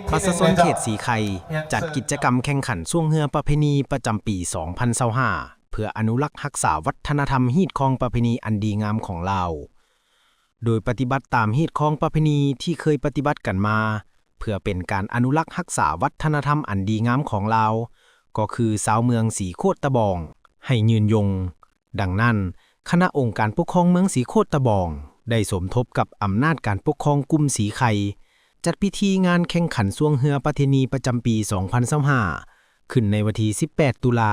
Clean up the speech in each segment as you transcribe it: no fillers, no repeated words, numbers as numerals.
ทศซนเขตสีไข่จัดกิจกรรมแข่งขันช่วงเฮือประเพณีประจำปี 2025 เพื่ออนุรักษ์รักษาวัฒนธรรมฮีตคองประเพณีอันดีงามของเราโดยปฏิบัติตามฮีตคองประเพณีที่เคยปฏิบัติกันมาเพื่อเป็นการอนุรักษ์รักษาวัฒนธรรมอันดีงามของเราก็คือชาวเมืองสีโคตรตะบองให้ยืนยงดังนั้นคณะองค์การปกครองเมืองสีโคตรตะบองได้สมทบกับอำนาจการปกครองกลุ่มสีไข่จัดพิธีงานแข่งขันช่วงเฮือประเพณีประจำปี 2025 ขึ้นในวันที่ 18 ตุลา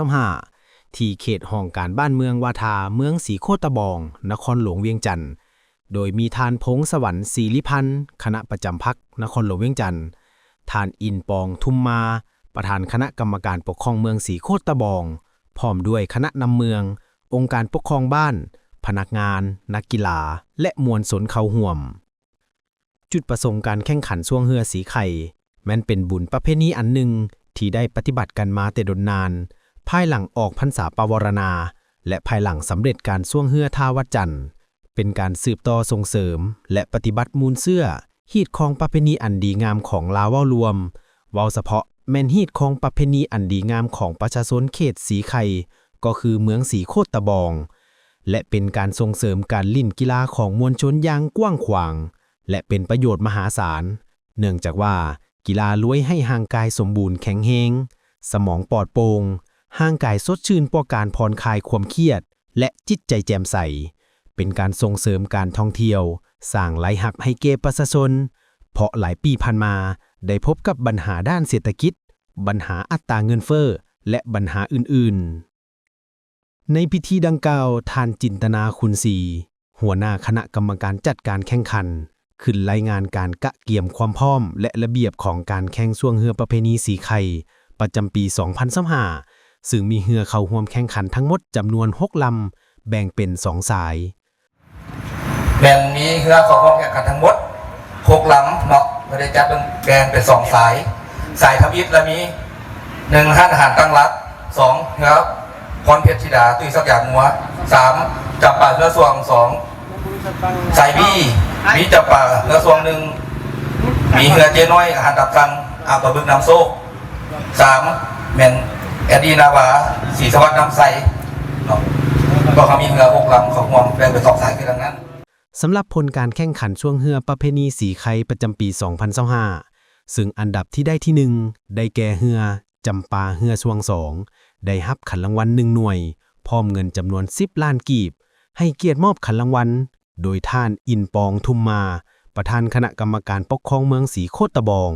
2025 ที่เขตห้องการบ้านเมืองวาทาเมืองสีโคตรตะบองนครหลวงเวียงจันทน์โดยมีทานพงษ์สวรรค์ศรีลิพันธ์คณะประจำพรรคนครหลวงเวียงจันทน์ทานอินปองทุมมาประธานคณะกรรมการปกครองเมืองสีโคตรตะบองพร้อมด้วยคณะนำเมืององค์การปกครองบ้านพนักงานนักกีฬาและมวลชนเข้าร่วมจุดประสงค์การแข่งขันช่วงเฮือสีไข่แม้นเป็นบุญประเพณีอันหนึ่งที่ได้ปฏิบัติกันมาแต่ดนนานภายหลังออกพรรษาปวารณาและภายหลังสำเร็จการช่วงเฮือท่าวัดจันทร์เป็นการสืบต่อส่งเสริมและปฏิบัติมูลเสื้อฮีตคองประเพณีอันดีงามของลาวเว้ารวมเว้าเฉพาะแม่นฮีตคองประเพณีอันดีงามของประชาชนเขตสีไข่ก็คือเมืองสีโคตรตะบองและเป็นการส่งเสริมการลิ่นกีฬาของมวลชนอย่างกว้างขวางและเป็นประโยชน์มหาศาลเนื่องจากว่ากีฬาล้วยให้ร่างกายสมบูรณ์แข็งแรงสมองปลอดโปร่งร่างกายสดชื่นป้อการผ่อนคลายความเครียดและจิตใจแจ่มใสเป็นการส่งเสริมการท่องเที่ยวสร้างรายรับให้แก่ประชาชนเพราะหลายปีผ่านมาได้พบกับปัญหาด้านเศรษฐกิจปัญหาอัตราเงินเฟ้อและปัญหาอื่นๆในพิธีดังกล่าวท่านจินตนาคุณศรีหัวหน้าคณะกรรมการจัดการแข่งขันขึ้นรายงานการกะเกี่ยมความพร้อมและระเบียบของการแข่งช่วงเฮือประเพณีสีไข่ประจำปี 2025 ซึ่งมีเฮือเข้าร่วมแข่งขันทั้งหมดจำนวน 6 ลำแบ่งเป็น 2 สายแบ่งมีเฮือเข้าร่วมแข่งขันทั้งหมด 6 ลำเนาะก็ได้จัดแบ่งเป็น 2 สายสายทำอิฐและมี1ห้านอาหารตั้งรัก2เฮือพรเพชรธิดาตุ้ยสักอย่างมัว3จับป่าเฮือสวง2สายบี้มีจับป่าเฮือสวง1มีเฮือเจน้อยอาหารดับกันอาบะบึกน้ำโซ่3แม่นแอดดี้นาวาสีสวัสดิ์น้ำใสเนาะก็เขามีเฮือ6 ลำของห่วงแบ่งเป็น2 สายคือดังนั้นสำหรับผลการแข่งขันช่วงเฮือประเพณีสีไข่ประจำปี 2025 ซึ่งอันดับที่ได้ที่ 1 ได้แก่เฮือจำปาเฮือสวง2ได้รับขันรางวัล1 หน่วยพร้อมเงินจำนวน10 ล้านกีบให้เกียรติมอบขันรางวัลโดยท่านอินปองทุมมาประธานคณะกรรมการปกครองเมืองสีโคตรตะบอง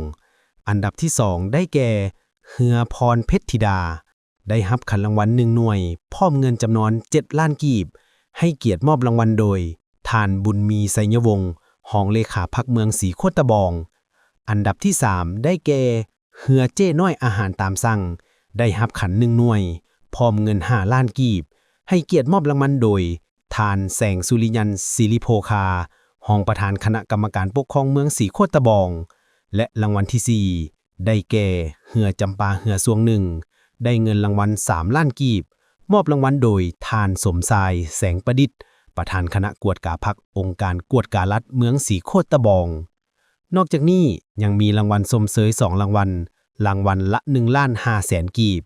อันดับที่ 2 ได้แก่เฮือพรเพชรธิดาได้รับขันรางวัล1 หน่วยพร้อมเงินจำนวน7 ล้านกีบให้เกียรติมอบรางวัลโดยท่านบุญมีไสยวงศ์รองเลขาพรรคเมืองสีโคตรตะบองอันดับที่ 3 ได้แก่เฮือเจ้น้อยอาหารตามสั่งได้รับขัน1 หน่วยพร้อมเงิน5 ล้านกีบให้เกียรติมอบรางวัลโดยท่านแสงสุริยันศิริโภคารองประธานคณะกรรมการปกครองเมืองสีโคตรตะบองและรางวัลที่ 4 ได้แก่เฮือจำปาเฮือสวง1ได้เงินรางวัล3 ล้านกีบมอบรางวัลโดยท่านสมชายแสงประดิษฐ์ประธานคณะกวดกาพรรคองค์การกวดการัฐเมืองสีโคตรตะบองนอกจากนี้ยังมีรางวัลชมเชย2 รางวัลรางวัลละ1.5 ล้านกีบ